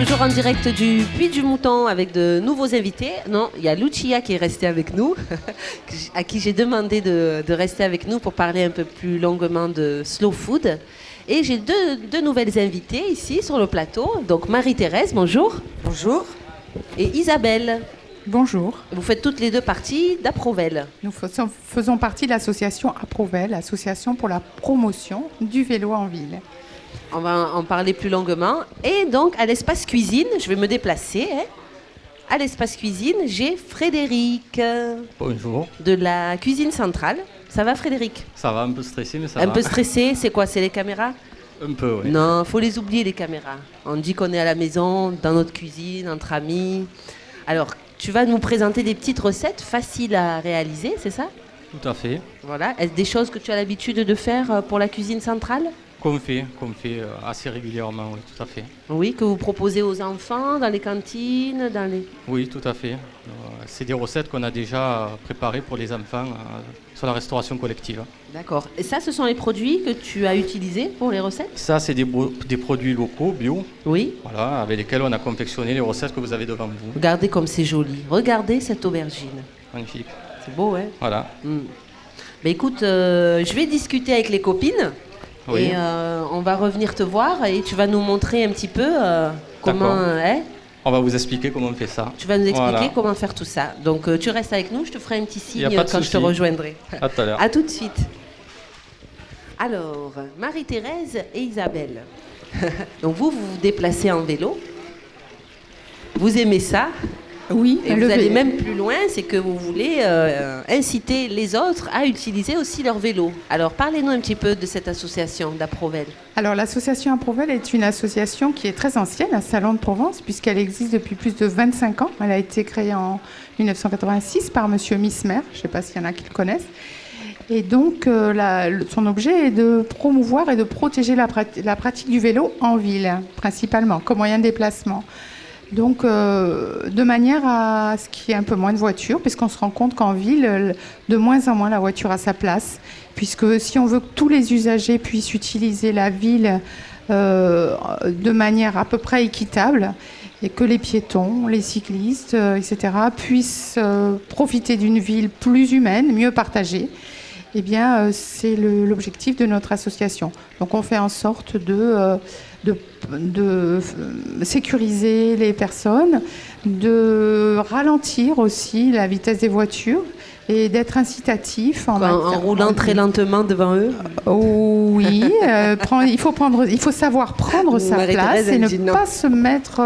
toujours en direct du Puy du Mouton avec de nouveaux invités. Non, il y a Lucia qui est restée avec nous, à qui j'ai demandé de rester avec nous pour parler un peu plus longuement de slow food. Et j'ai deux nouvelles invitées ici sur le plateau. Donc Marie-Thérèse, bonjour. Bonjour. Et Isabelle. Bonjour. Vous faites toutes les deux partie d'Aprovel. Nous faisons partie de l'association Aprovel, association pour la promotion du vélo en ville. On va en parler plus longuement. Et donc, à l'espace cuisine, je vais me déplacer. À l'espace cuisine, j'ai Frédéric. Bonjour. De la cuisine centrale. Ça va, Frédéric? Ça va, un peu stressé, mais ça va. Un peu stressé, c'est quoi? C'est les caméras? Un peu, oui. Non, faut les oublier, les caméras. On dit qu'on est à la maison, dans notre cuisine, entre amis. Alors, tu vas nous présenter des petites recettes faciles à réaliser, c'est ça? Tout à fait. Voilà. Est-ce des choses que tu as l'habitude de faire pour la cuisine centrale? Qu'on fait assez régulièrement, oui, tout à fait. Oui, que vous proposez aux enfants, dans les cantines, dans les... Oui, tout à fait. C'est des recettes qu'on a déjà préparées pour les enfants sur la restauration collective. D'accord. Et ça, ce sont les produits que tu as utilisés pour les recettes? Ça, c'est des produits locaux, bio. Oui. Voilà, avec lesquels on a confectionné les recettes que vous avez devant vous. Regardez comme c'est joli. Regardez cette aubergine. Magnifique. C'est beau, hein? Voilà. Mais écoute, je vais discuter avec les copines. Oui. Et on va revenir te voir et tu vas nous montrer un petit peu comment... On va vous expliquer comment on fait ça. Tu vas nous expliquer Voilà. comment faire tout ça. Donc tu restes avec nous, je te ferai un petit signe pas de quand je te souci. rejoindrai. À tout à l'heure. À tout de suite. Alors, Marie-Thérèse et Isabelle. Donc vous vous déplacez en vélo. Vous aimez ça. Oui, Et vous allez même plus loin, c'est que vous voulez inciter les autres à utiliser aussi leur vélo. Alors, parlez-nous un petit peu de cette association d'Aprovel. Alors, l'association Aprovel est une association qui est très ancienne, un salon de Provence, puisqu'elle existe depuis plus de 25 ans. Elle a été créée en 1986 par Monsieur Mismer. Je ne sais pas s'il y en a qui le connaissent. Et donc, son objet est de promouvoir et de protéger la pratique du vélo en ville, principalement, comme moyen de déplacement. Donc, de manière à ce qu'il y ait un peu moins de voitures, puisqu'on se rend compte qu'en ville, de moins en moins la voiture a sa place. Puisque si on veut que tous les usagers puissent utiliser la ville de manière à peu près équitable, et que les piétons, les cyclistes, etc., puissent profiter d'une ville plus humaine, mieux partagée, eh bien, c'est l'objectif de notre association. Donc, on fait en sorte de sécuriser les personnes, de ralentir aussi la vitesse des voitures et d'être incitatif en roulant très lentement devant eux. Oui, il faut savoir prendre sa place et ne pas se mettre.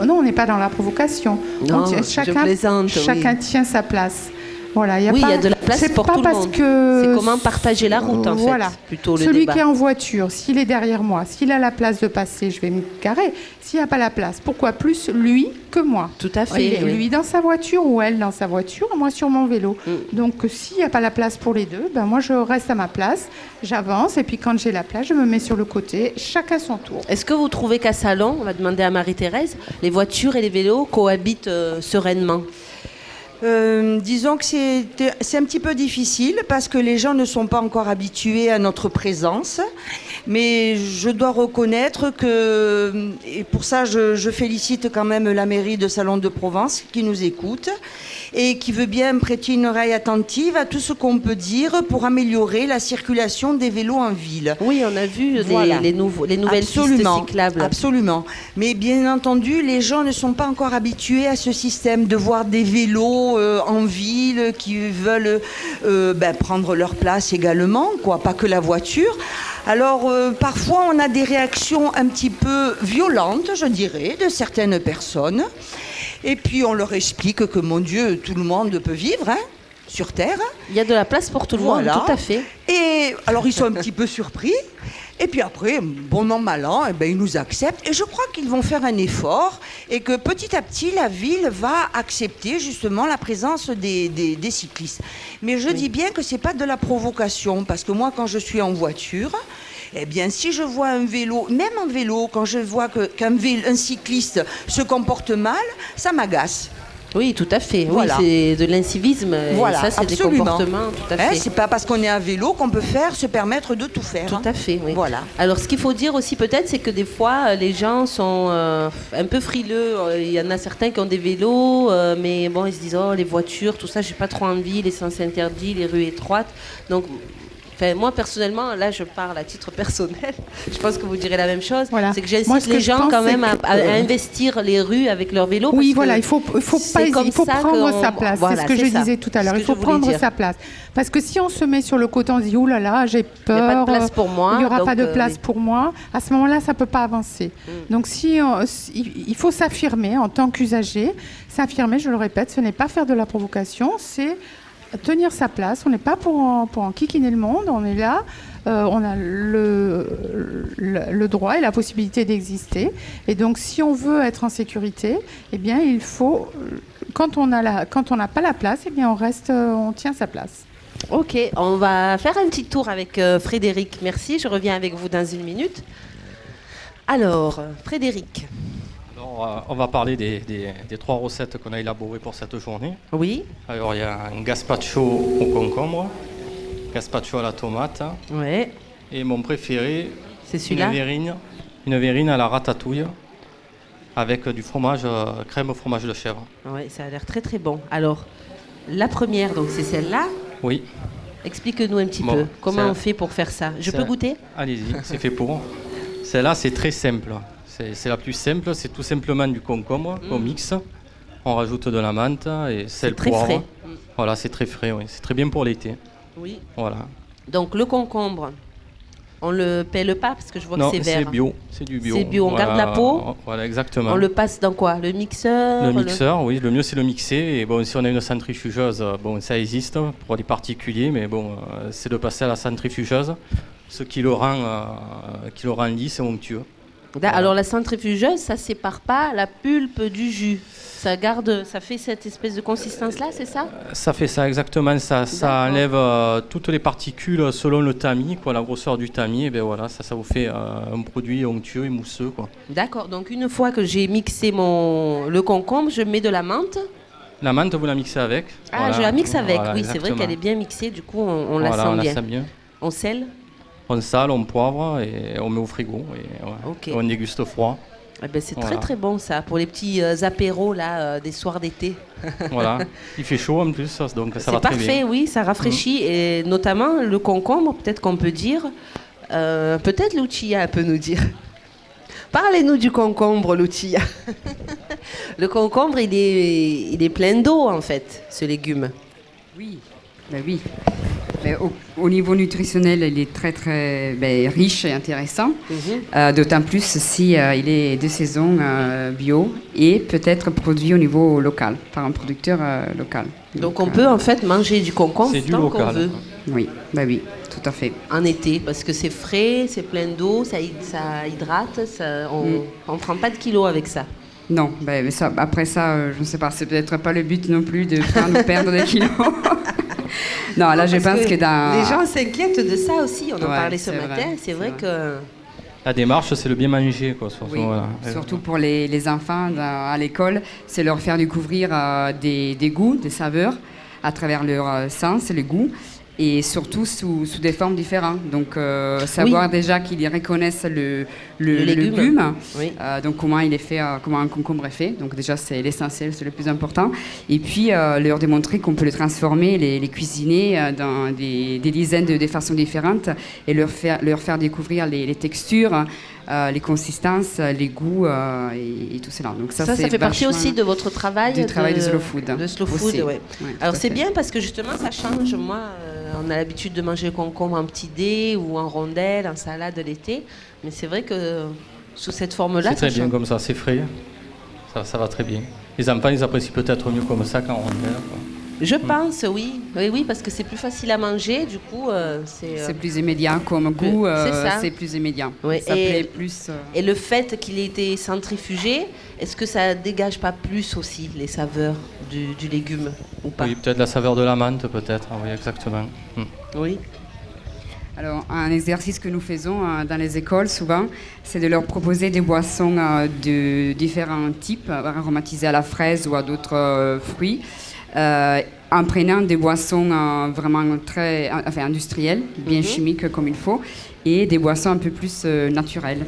Non, on n'est pas dans la provocation. Non, chacun tient sa place. Voilà, il y a de la place pour tout le monde. C'est comment partager la route, en fait, plutôt le Celui débat. qui est en voiture, s'il est derrière moi, s'il a la place de passer, je vais me garer. S'il n'a pas la place, pourquoi plus lui que moi? Tout à fait. Lui dans sa voiture ou elle dans sa voiture, moi sur mon vélo. Donc, s'il n'y a pas la place pour les deux, ben moi, je reste à ma place, j'avance, et puis quand j'ai la place, je me mets sur le côté, chacun son tour. Est-ce que vous trouvez qu'à Salon, on va demander à Marie-Thérèse, les voitures et les vélos cohabitent sereinement? Disons que c'est un petit peu difficile parce que les gens ne sont pas encore habitués à notre présence. Mais je dois reconnaître que, et pour ça je félicite quand même la mairie de Salon de Provence qui nous écoute et qui veut bien prêter une oreille attentive à tout ce qu'on peut dire pour améliorer la circulation des vélos en ville. Oui, on a vu les nouvelles pistes cyclables. Absolument. Mais bien entendu, les gens ne sont pas encore habitués à ce système de voir des vélos en ville qui veulent prendre leur place également, quoi, pas que la voiture. Alors, parfois, on a des réactions un petit peu violentes, je dirais, de certaines personnes. Et puis, on leur explique que, mon Dieu, tout le monde peut vivre, hein, sur Terre. Il y a de la place pour tout le monde, tout à fait. Et alors, ils sont un petit peu surpris. Et puis après, bon an, mal an, ils nous acceptent. Et je crois qu'ils vont faire un effort et que petit à petit, la ville va accepter justement la présence des cyclistes. Mais je dis bien que ce n'est pas de la provocation. Parce que moi, quand je suis en voiture, eh bien, si je vois un vélo, même en vélo, quand je vois qu'un cycliste se comporte mal, ça m'agace. Oui, tout à fait. Voilà. Oui, c'est de l'incivisme. Voilà, et ça, c'est absolument. des comportements, tout à fait. C'est pas parce qu'on est à vélo qu'on peut se permettre de tout faire. Tout à fait, oui. Voilà. Alors, ce qu'il faut dire aussi peut-être, c'est que des fois, les gens sont un peu frileux. Il y en a certains qui ont des vélos, mais bon, ils se disent, oh, les voitures, tout ça, j'ai pas trop envie, les sens interdits, les rues étroites. Donc, moi, personnellement, là, je parle à titre personnel. Je pense que vous direz la même chose. Voilà. C'est que j'incite les gens quand même à investir les rues avec leur vélo. Oui, parce voilà, que il faut prendre sa place. Voilà, c'est ce que je ça. disais tout à l'heure. C'est Il ce que faut je voulais prendre dire. sa place. Parce que si on se met sur le côté, on se dit, ouh là là, j'ai peur. Il n'y a pas de place pour moi. Il n'y aura donc, pas de place pour moi. À ce moment-là, ça ne peut pas avancer. Donc, il faut s'affirmer en tant qu'usager. S'affirmer, je le répète, ce n'est pas faire de la provocation, c'est tenir sa place. On n'est pas pour en kikiner le monde. On est là. On a le droit et la possibilité d'exister. Et donc, si on veut être en sécurité, eh bien, il faut, quand on n'a pas la place, eh bien, on tient sa place. Ok, on va faire un petit tour avec Frédéric. Merci, je reviens avec vous dans une minute. Alors, Frédéric. Alors, on va parler des 3 recettes qu'on a élaborées pour cette journée. Oui. Alors, il y a un gazpacho au concombre, gazpacho à la tomate, Ouais. et mon préféré, C'est celui-là. une verrine à la ratatouille avec du fromage, crème au fromage de chèvre. Ouais, ça a l'air très très bon. Alors, la première, donc c'est celle-là. Oui. Explique-nous un petit Bon, peu comment ça- on fait pour faire ça. Je ça- peux goûter? Allez-y, c'est fait pour. Celle-là, c'est très simple. C'est la plus simple, c'est tout simplement du concombre qu'on mixe. On rajoute de la menthe et sel, très poivre. frais. Voilà, c'est très frais, oui. C'est très bien pour l'été. Oui. Voilà. Donc le concombre, on le pèle pas parce que je vois Non, que c'est vert. c'est bio. C'est du bio. C'est bio, on garde la peau. Voilà, exactement. On le passe dans quoi? Le mixeur? Le mixeur, oui, le mieux c'est le mixer. Et bon, si on a une centrifugeuse, bon, ça existe pour les particuliers, mais bon, c'est de passer à la centrifugeuse, ce qui le rend lisse et onctueux. Alors la centrifugeuse, ça sépare pas la pulpe du jus. Ça fait cette espèce de consistance-là, c'est ça? Ça fait ça exactement, ça enlève toutes les particules selon le tamis, quoi, la grosseur du tamis, et ben voilà, ça vous fait un produit onctueux et mousseux, quoi. D'accord, donc une fois que j'ai mixé le concombre, je mets de la menthe. La menthe, vous la mixez avec. Ah, voilà. je la mixe avec, Voilà, oui, c'est vrai exactement. qu'elle est bien mixée, du coup on la Voilà, sent on bien. la sent bien. On sel? On sale, on poivre et on met au frigo. Et, voilà. Ok. Et on déguste froid. Eh ben, c'est Voilà. très très bon ça, pour les petits apéros là, des soirs d'été. Voilà. Il fait chaud en plus, donc ça C'est va très parfait, bien. oui, ça rafraîchit. Et notamment le concombre, peut-être qu'on peut dire, peut-être Lucia peut nous dire. Parlez-nous du concombre, Lucia. Le concombre, il est plein d'eau en fait, ce légume. Oui, ben oui. Ben, au niveau nutritionnel, il est très très riche et intéressant. D'autant plus si il est de saison bio et peut-être produit au niveau local, par un producteur local. Donc on peut en fait manger du concombre C'est du tant qu'on local. veut. Oui, ben oui, tout à fait. En été, parce que c'est frais, c'est plein d'eau, ça hydrate, on ne prend pas de kilos avec ça. Non, mais ça, après ça, je ne sais pas, c'est peut-être pas le but non plus de perdre des kilos. Non, là, je Parce pense que dans... Les gens s'inquiètent de ça aussi, on en Ouais, parlait ce c'est matin, vrai, c'est vrai que... La démarche, c'est le bien manger, quoi. Surtout, Oui, voilà. surtout pour les enfants à l'école, c'est leur faire découvrir des goûts, des saveurs à travers leur sens, les goûts, et surtout sous des formes différentes. Donc, savoir déjà qu'ils reconnaissent le légume, Oui. donc comment il est fait, comment un concombre est fait. Donc déjà, c'est l'essentiel, c'est le plus important. Et puis, leur démontrer qu'on peut le transformer, les cuisiner dans des dizaines de façons différentes et leur faire découvrir les textures, les consistances, les goûts et tout cela. Donc Ça fait partie aussi de votre travail du travail de slow food. De slow food, Aussi. ouais. Ouais, Alors tout à c'est fait. bien parce que justement ça change. Moi, on a l'habitude de manger le concombre en petit dé ou en rondelle, en salade l'été. Mais c'est vrai que sous cette forme-là, C'est très ça bien change. comme ça, c'est frais. Ça va très bien. Les enfants, ils apprécient peut-être mieux comme ça qu'en rondelle, quoi. Je pense, oui. Oui, parce que c'est plus facile à manger. Du coup, C'est plus immédiat comme goût, c'est ça. c'est plus immédiat. Ouais, Ça et- plaît plus. Et le fait qu'il ait été centrifugé, est-ce que ça dégage pas plus aussi les saveurs du légume ou pas? Oui, peut-être la saveur de la menthe, peut-être. Ah oui, exactement. Oui. Alors, un exercice que nous faisons dans les écoles, souvent, c'est de leur proposer des boissons de différents types, aromatisées à la fraise ou à d'autres fruits, en prenant des boissons vraiment très industrielles, bien chimiques comme il faut, et des boissons un peu plus naturelles.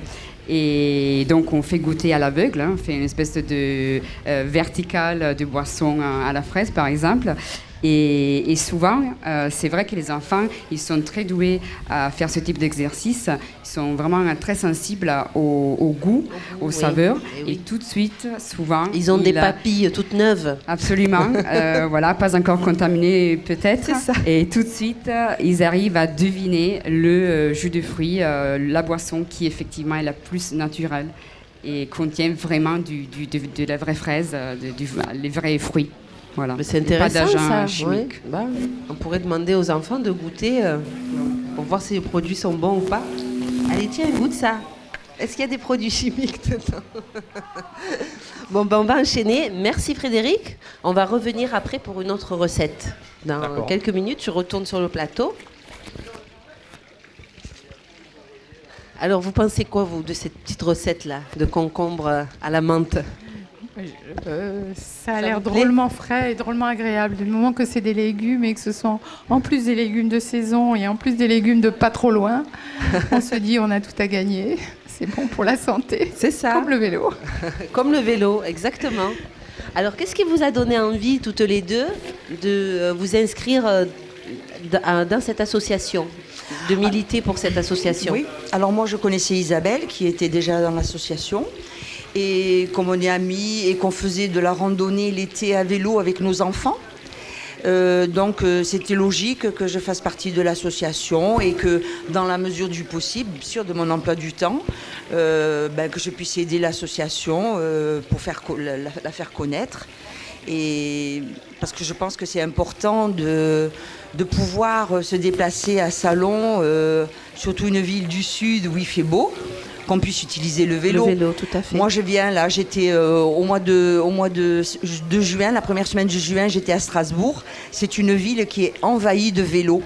Et donc, on fait goûter à l'aveugle, on fait une espèce de verticale de boissons à la fraise, par exemple. Et souvent, c'est vrai que les enfants, ils sont très doués à faire ce type d'exercice. Ils sont vraiment très sensibles au goût, aux saveurs. Et tout de suite, souvent... Ils ont des papilles toutes neuves. Absolument. Voilà, pas encore contaminées peut-être. C'est ça. Et tout de suite, ils arrivent à deviner le jus de fruits, la boisson qui effectivement est la plus naturelle et contient vraiment de la vraie fraise, les vrais fruits. Voilà. Mais c'est intéressant, pas ça. chimique. Oui. Bah, on pourrait demander aux enfants de goûter pour voir si les produits sont bons ou pas. Allez, tiens, goûte ça. Est-ce qu'il y a des produits chimiques dedans? Bon, ben, on va enchaîner. Merci Frédéric. On va revenir après pour une autre recette. Dans quelques minutes, je retourne sur le plateau. Alors, vous pensez quoi, vous, de cette petite recette-là, de concombre à la menthe? Ça a l'air drôlement frais et drôlement agréable. Du moment que c'est des légumes et que ce sont en plus des légumes de saison et en plus des légumes de pas trop loin, on se dit on a tout à gagner. C'est bon pour la santé. C'est ça. Comme le vélo. Comme le vélo, exactement. Alors, qu'est-ce qui vous a donné envie, toutes les deux, de vous inscrire dans cette association, de militer pour cette association? Oui. Alors moi, je connaissais Isabelle, qui était déjà dans l'association. Et comme on est amis et qu'on faisait de la randonnée l'été à vélo avec nos enfants, donc c'était logique que je fasse partie de l'association et que dans la mesure du possible, bien sûr de mon emploi du temps, que je puisse aider l'association pour la faire connaître. Et parce que je pense que c'est important de pouvoir se déplacer à Salon, surtout une ville du Sud où il fait beau, qu'on puisse utiliser le vélo. Le vélo, tout à fait. Moi, je viens là, j'étais au mois de juin, la première semaine de juin, j'étais à Strasbourg. C'est une ville qui est envahie de vélos.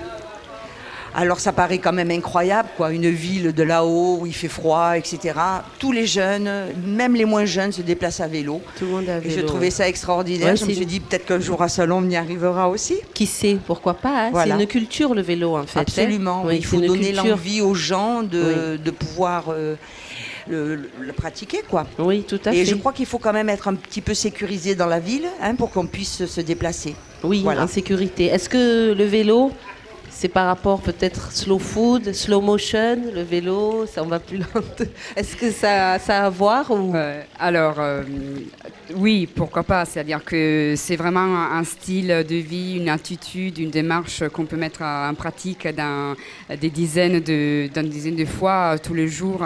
Alors, ça paraît quand même incroyable, quoi, une ville de là-haut où il fait froid, etc. Tous les jeunes, même les moins jeunes, se déplacent à vélo. Tout le monde a vélo. Et je trouvais ça extraordinaire. Ouais, je me suis dit, peut-être qu'un jour à Salon, on y arrivera aussi. Qui sait, pourquoi pas, hein. Voilà. C'est une culture, le vélo, en fait. Absolument. Oui, il faut donner l'envie aux gens de pouvoir le pratiquer, quoi. Oui, tout à fait. Et je crois qu'il faut quand même être un petit peu sécurisé dans la ville, hein, pour qu'on puisse se déplacer. Oui, voilà. En sécurité. Est-ce que le vélo, c'est par rapport peut-être slow food, slow motion, le vélo, ça on va plus lent. Est-ce que ça a à voir ou... Oui, pourquoi pas. C'est-à-dire que c'est vraiment un style de vie, une attitude, une démarche qu'on peut mettre en pratique dans des dizaines de fois tous les jours,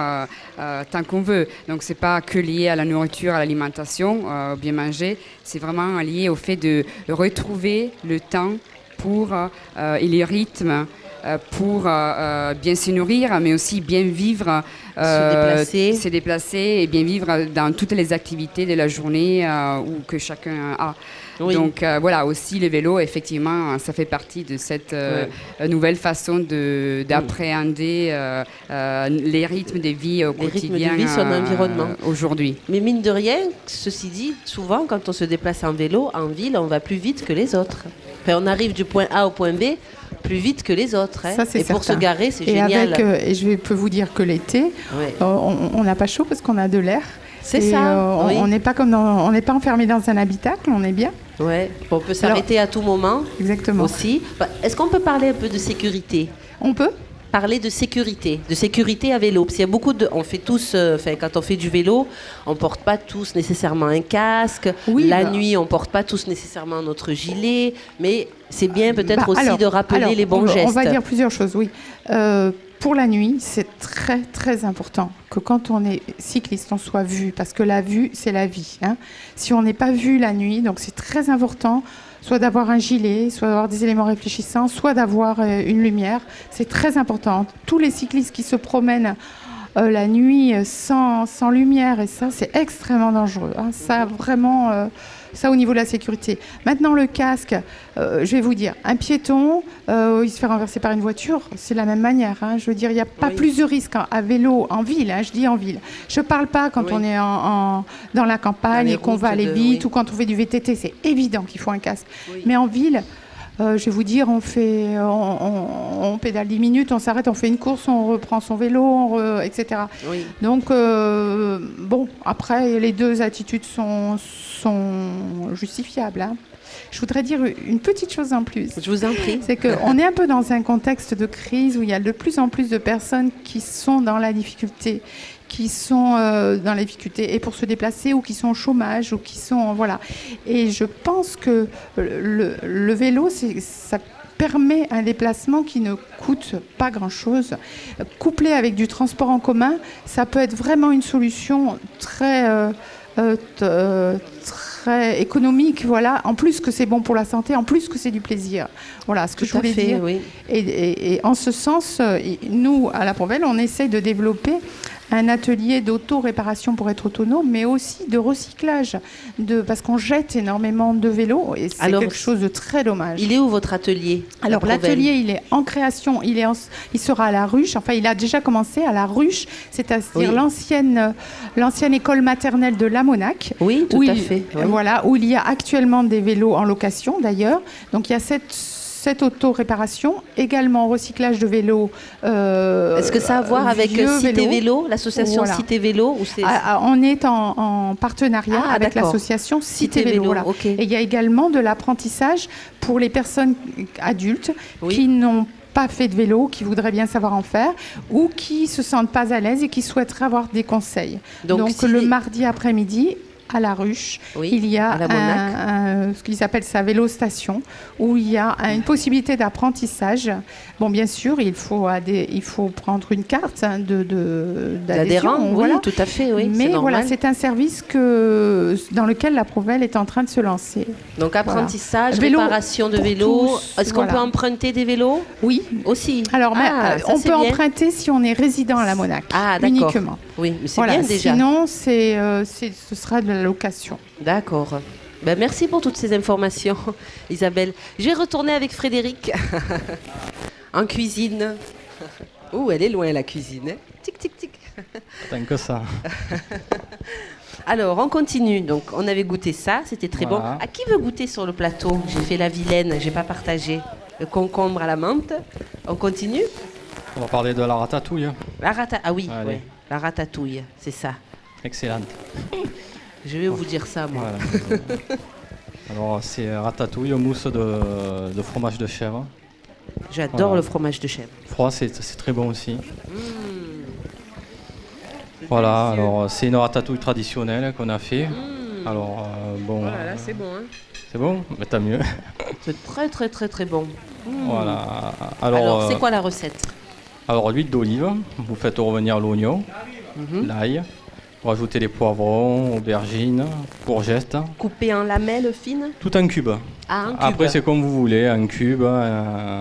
tant qu'on veut. Donc c'est pas que lié à la nourriture, à l'alimentation, bien manger. C'est vraiment lié au fait de retrouver le temps et les rythmes pour bien se nourrir, mais aussi bien vivre, se déplacer et bien vivre dans toutes les activités de la journée que chacun a. Oui. Donc voilà, aussi le vélo, effectivement, ça fait partie de cette nouvelle façon d'appréhender les rythmes de vie au quotidien, rythmes de vie, son environnement aujourd'hui. Mais mine de rien, ceci dit, souvent quand on se déplace en vélo, en ville, on va plus vite que les autres. Enfin, on arrive du point A au point B plus vite que les autres. Hein. Ça, c'est pour se garer, c'est et génial. Et je peux vous dire que l'été, on n'a pas chaud parce qu'on a de l'air. C'est ça. Oui. On n'est pas enfermé dans un habitacle, on est bien. Ouais. On peut s'arrêter à tout moment. Exactement. Aussi. Est-ce qu'on peut parler un peu de sécurité? On peut. Parler de sécurité à vélo. Parce qu'il y a beaucoup on fait tous, quand on fait du vélo, on porte pas tous nécessairement un casque. Oui, la nuit, on porte pas tous nécessairement notre gilet. Mais c'est bien peut-être aussi de rappeler les bons gestes. On va dire plusieurs choses, oui. Pour la nuit, c'est très très important que quand on est cycliste, on soit vu, parce que la vue, c'est la vie. Hein. Si on n'est pas vu la nuit, donc c'est très important, soit d'avoir un gilet, soit d'avoir des éléments réfléchissants, soit d'avoir une lumière. C'est très important. Tous les cyclistes qui se promènent la nuit sans lumière, et ça, c'est extrêmement dangereux. Hein. Ça, vraiment, Ça, au niveau de la sécurité. Maintenant, le casque, je vais vous dire, un piéton, il se fait renverser par une voiture, c'est de la même manière. Hein. Je veux dire, il n'y a pas plus de risque à vélo en ville, hein, je dis en ville. Je ne parle pas quand on est dans la campagne et qu'on va aller vite ou quand on fait du VTT, c'est évident qu'il faut un casque. Oui. Mais en ville, je vais vous dire, on pédale 10 minutes, on s'arrête, on fait une course, on reprend son vélo, etc. Oui. Donc, bon, après, les deux attitudes sont justifiables. Hein. Je voudrais dire une petite chose en plus. Je vous en prie. C'est qu'on est un peu dans un contexte de crise où il y a de plus en plus de personnes qui sont dans la difficulté, et pour se déplacer ou qui sont au chômage ou qui sont voilà. Et je pense que le vélo, ça permet un déplacement qui ne coûte pas grand-chose. Couplé avec du transport en commun, ça peut être vraiment une solution très économique, voilà. En plus que c'est bon pour la santé, en plus que c'est du plaisir. Voilà ce que je voulais dire. Oui. Et en ce sens, nous, à La Provelle, on essaye de développer un atelier d'auto-réparation pour être autonome, mais aussi de recyclage, parce qu'on jette énormément de vélos et c'est quelque chose de très dommage. Il est où votre atelier? Alors l'atelier, il est en création, il sera à la Ruche, enfin il a déjà commencé à la Ruche, c'est-à-dire l'ancienne école maternelle de Lamonac. Oui, tout à fait. Oui. Voilà, où il y a actuellement des vélos en location d'ailleurs. Donc il y a cette auto-réparation, également recyclage de vélos. Est-ce que ça a à voir avec Cité Vélo, l'association Cité Vélo on est en partenariat avec l'association Cité Vélo. Voilà. Okay. Et il y a également de l'apprentissage pour les personnes adultes qui n'ont pas fait de vélo, qui voudraient bien savoir en faire ou qui se sentent pas à l'aise et qui souhaiteraient avoir des conseils. Donc le mardi après-midi, à la Ruche, il y a ce qu'ils appellent sa vélo-station, où il y a une possibilité d'apprentissage. Bon, bien sûr, il faut prendre une carte d'adhésion. Voilà. Oui, tout à fait. Oui, mais voilà, c'est un service dans lequel La Provelle est en train de se lancer. Donc, apprentissage, réparation de vélos. Est-ce qu'on peut emprunter des vélos? Oui. Aussi. Alors, on peut emprunter si on est résident à Lamonac. Ah, d'accord. Uniquement. Oui, mais c'est bien déjà. Sinon, ce sera de la location. D'accord. Ben, merci pour toutes ces informations, Isabelle. Je vais retourner avec Frédéric en cuisine. Oh, elle est loin la cuisine. Hein. Tic, tic, tic. Tant que ça. Alors, on continue. Donc, on avait goûté ça, c'était très bon. À qui veut goûter sur le plateau? J'ai fait la vilaine, j'ai pas partagé. Le concombre à la menthe. On continue? On va parler de la ratatouille. Ah oui, ouais. La ratatouille, c'est ça. Excellente. Je vais vous dire ça, moi. Voilà. Alors, c'est ratatouille au mousse de fromage de chèvre. J'adore le fromage de chèvre. Froid, c'est très bon aussi. Voilà, alors c'est une ratatouille traditionnelle qu'on a fait. Alors, bon. Voilà, là, c'est bon. Hein. C'est bon? Mais tant mieux. C'est très, très, très, très bon. Voilà. Alors c'est quoi la recette? Alors, l'huile d'olive, vous faites revenir l'oignon, l'ail. Vous rajoutez les poivrons, aubergines, courgettes. Coupé en lamelles fines? Tout en cubes. Ah, en cube. Après, c'est comme vous voulez, en cubes.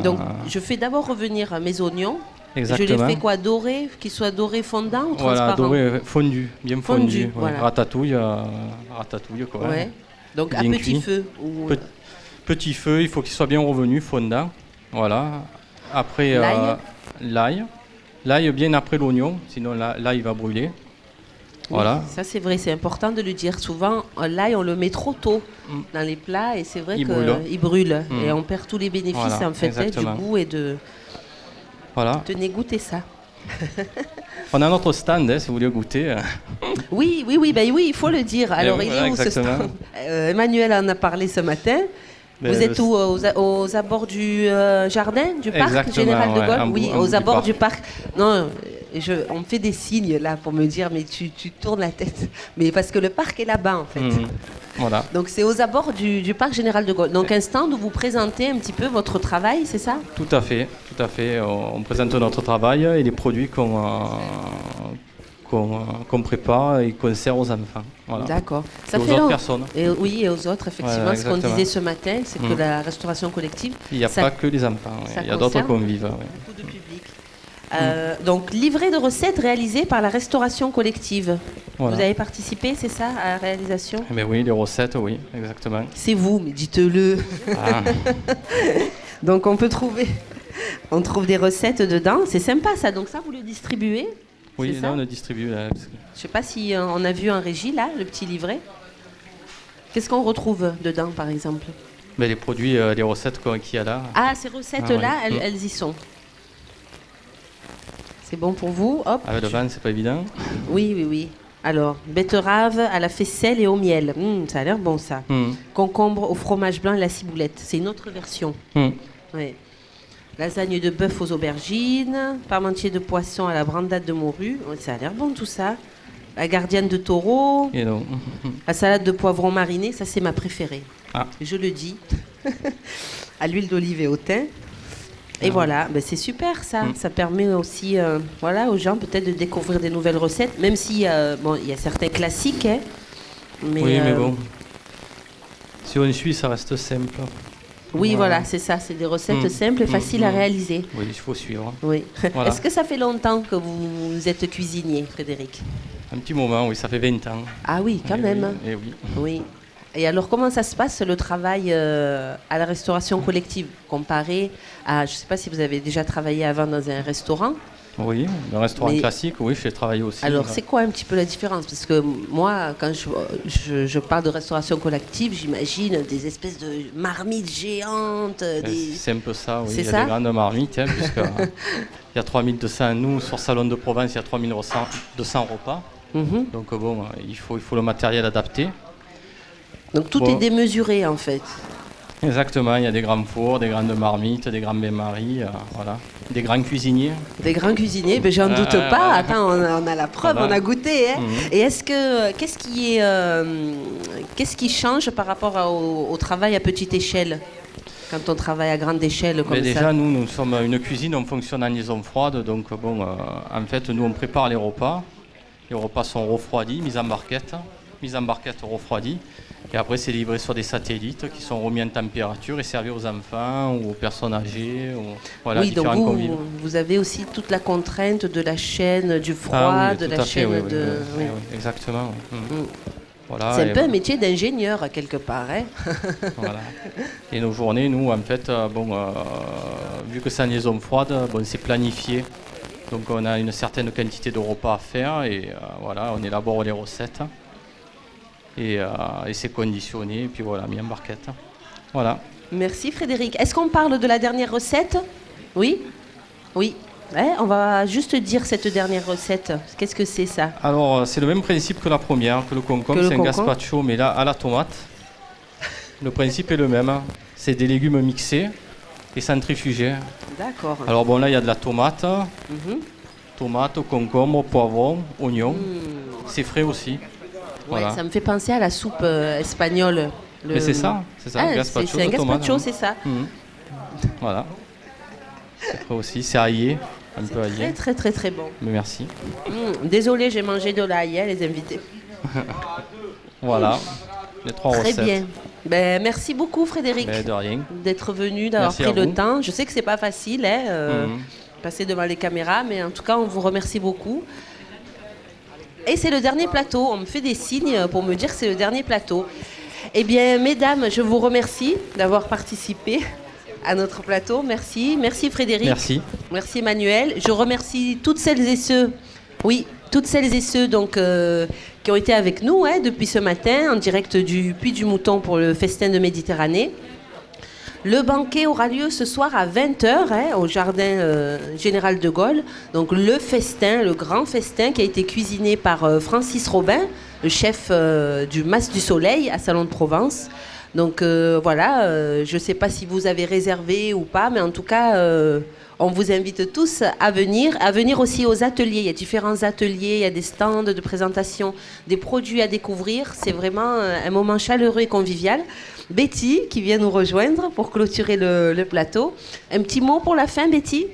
Donc, je fais d'abord revenir mes oignons. Exactement. Je les fais quoi? Dorés? Qu'ils soient dorés fondants ou transparents? Voilà, dorés, fondus, bien fondus. Ouais. Voilà. Ratatouille, quoi. Ouais. Donc, à petit feu Petit feu, il faut qu'il soit bien revenu, fondant. Voilà. Après, l'ail. L'ail bien après l'oignon, sinon l'ail va brûler. Voilà. Oui, ça c'est vrai, c'est important de le dire. Souvent, l'ail, on le met trop tôt dans les plats et c'est vrai qu'il brûle. Et on perd tous les bénéfices en fait du goût et de... Voilà. Tenez, goûtez ça. On a notre stand, si vous voulez goûter. Oui, il faut le dire. Alors, il est où ce stand? Emmanuel en a parlé ce matin. Vous êtes où? Aux abords du jardin, du parc Général de Gaulle? Oui, aux abords du parc. Non, on me fait des signes là pour me dire, mais tu tournes la tête. Mais parce que le parc est là-bas, en fait. Voilà. Donc, c'est aux abords du parc Général de Gaulle. Donc, un stand où vous présentez un petit peu votre travail, c'est ça? Tout à fait. On présente notre travail et les produits qu'on prépare et qu'on sert aux enfants. Voilà. D'accord. Ça fait aux autres personnes. Et aux autres, effectivement. Voilà, ce qu'on disait ce matin, c'est que la restauration collective... Il n'y a pas que les enfants, il y a d'autres convives. Beaucoup de public. Donc, livret de recettes réalisé par la restauration collective. Voilà. Vous avez participé, c'est ça, à la réalisation? Mais oui, les recettes, oui, exactement. C'est vous, mais dites-le. Ah. Donc on trouve des recettes dedans. C'est sympa ça. Donc ça, vous le distribuez? Oui, c'est là ça on a distribué. Là, parce que- Je sais pas si on a vu en régie là, le petit livret. Qu'est-ce qu'on retrouve dedans, par exemple? Mais les produits, les recettes qu'il y a là. Ah, ces recettes-là, Ah, oui. elles y sont. C'est bon pour vous? Hop. Avec le vin, c'est pas évident. Oui, oui, oui. Alors, betterave à la faisselle et au miel. Ça a l'air bon ça. Concombre au fromage blanc et la ciboulette. C'est une autre version. Oui. Lasagne de bœuf aux aubergines. Parmentier de poisson à la brandade de morue. Ouais, ça a l'air bon tout ça. La gardienne de taureau. Et non. La salade de poivron mariné. Ça, c'est ma préférée. Ah. Je le dis. À l'huile d'olive et au thym. Et voilà, ben c'est super ça. Ça permet aussi voilà, aux gens peut-être de découvrir des nouvelles recettes, même si bon, il y a certains classiques. Hein, mais, Oui, mais bon. Si on suit, ça reste simple. Oui, voilà, c'est ça. C'est des recettes simples et faciles à réaliser. Oui, il faut suivre. Oui. Voilà. Est-ce que ça fait longtemps que vous êtes cuisinier, Frédéric? Un petit moment, oui, ça fait 20 ans. Ah oui, quand même. Oui, et oui. Oui. Et alors, comment ça se passe, le travail à la restauration collective, comparé à... Je ne sais pas si vous avez déjà travaillé avant dans un restaurant. Oui, un restaurant Mais- classique, oui, j'ai travaillé aussi. Alors, là. c'est quoi un petit peu la différence? Parce que moi, quand je parle de restauration collective, j'imagine des espèces de marmites géantes. C'est un peu ça, oui. C'est Il y a ça des grandes marmites, hein, puisque il y a 3200, nous, sur Salon de Provence, il y a 3200 repas. Mhm. Donc bon, il faut le matériel adapté. Donc, tout Bon. est démesuré, en fait. Exactement, il y a des grands fours, des grandes marmites, des grands bains-maries, voilà. Des grands cuisiniers. Des grands cuisiniers, ben, j'en doute pas. Attends, on a la preuve, Voilà. on a goûté. Hein. Mhm. Et qu'est-ce qui change par rapport au travail à petite échelle, quand on travaille à grande échelle comme Mais ça? déjà, nous sommes une cuisine, on fonctionne en liaison froide, donc bon, en fait, nous, on prépare les repas. Les repas sont refroidis, mis en barquette refroidis. Et après, c'est livré sur des satellites qui sont remis en température et servis aux enfants ou aux personnes âgées, ou, voilà, Oui, donc différents convives. vous avez aussi toute la contrainte de la chaîne du froid, Ah oui, de tout la à fait, chaîne oui, de... oui, oui, exactement. Oui. Voilà, C'est un et peu un bon, métier d'ingénieur, quelque part. Hein. voilà. Et nos journées, nous, en fait, vu que c'est en liaison froide, bon, c'est planifié. Donc on a une certaine quantité de repas à faire et voilà, on élabore les recettes. Et c'est conditionné, et puis voilà, mis en barquette. Voilà. Merci Frédéric. Est-ce qu'on parle de la dernière recette? Oui. Oui. Ouais, on va juste dire cette dernière recette. Qu'est-ce que c'est ça? Alors, c'est le même principe que la première, que le concombre, c'est un gazpacho, mais là, à la tomate. Le principe est le même. C'est des légumes mixés et centrifugés. D'accord. Alors bon, là, il y a de la tomate, Mhm. tomate, concombre, poivron, oignon. C'est frais aussi. Ouais, Voilà. ça me fait penser à la soupe espagnole. Mais c'est ça, Ah, gazpacho c'est un de tomate. gazpacho, c'est ça. Mhm. Voilà. C'est frais aussi, c'est aillé, un peu Très aillé. très très très bon. Mais merci. Désolée, j'ai mangé de l'ail, hein, les invités. Voilà, les trois Très recettes. bien. Ben, merci beaucoup Frédéric Mais de rien. d'être venu, d'avoir Merci pris à le vous. temps. Je sais que c'est pas facile, hein, Mhm. passer devant les caméras, mais en tout cas, on vous remercie beaucoup. Et c'est le dernier plateau. On me fait des signes pour me dire que c'est le dernier plateau. Eh bien, mesdames, je vous remercie d'avoir participé à notre plateau. Merci. Merci Frédéric. Merci. Merci Emmanuel. Je remercie toutes celles et ceux, donc, qui ont été avec nous depuis ce matin en direct du Puy du Mouton pour le festin de Méditerranée. Le banquet aura lieu ce soir à 20h au jardin Général de Gaulle. Donc le festin, le grand festin qui a été cuisiné par Francis Robin, le chef du Mas du Soleil à Salon de Provence. Donc voilà, je ne sais pas si vous avez réservé ou pas, mais en tout cas, on vous invite tous à venir aussi aux ateliers. Il y a différents ateliers, il y a des stands de présentation, des produits à découvrir. C'est vraiment un moment chaleureux et convivial. Betty qui vient nous rejoindre pour clôturer le plateau. Un petit mot pour la fin, Betty?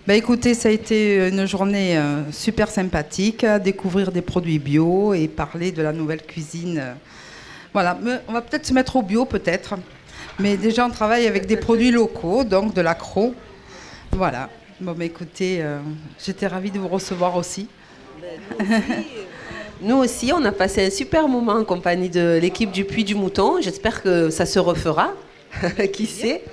Bah écoutez, ça a été une journée super sympathique, découvrir des produits bio et parler de la nouvelle cuisine. Voilà, mais on va peut-être se mettre au bio peut-être, mais déjà on travaille avec des produits locaux, donc de l'accro. Voilà, bon bah écoutez, j'étais ravie de vous recevoir aussi. Nous aussi, on a passé un super moment en compagnie de l'équipe du Puy du Mouton. J'espère que ça se refera. Qui sait?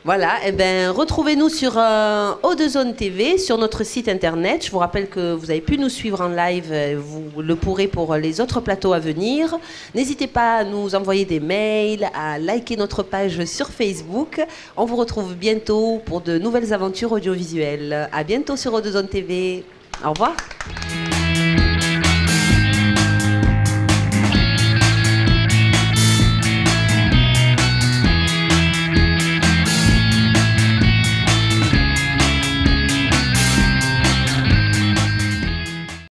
Voilà, et ben retrouvez-nous sur O2Zone TV, sur notre site internet. Je vous rappelle que vous avez pu nous suivre en live, vous le pourrez pour les autres plateaux à venir. N'hésitez pas à nous envoyer des mails, à liker notre page sur Facebook. On vous retrouve bientôt pour de nouvelles aventures audiovisuelles. À bientôt sur O2Zone TV. Au revoir.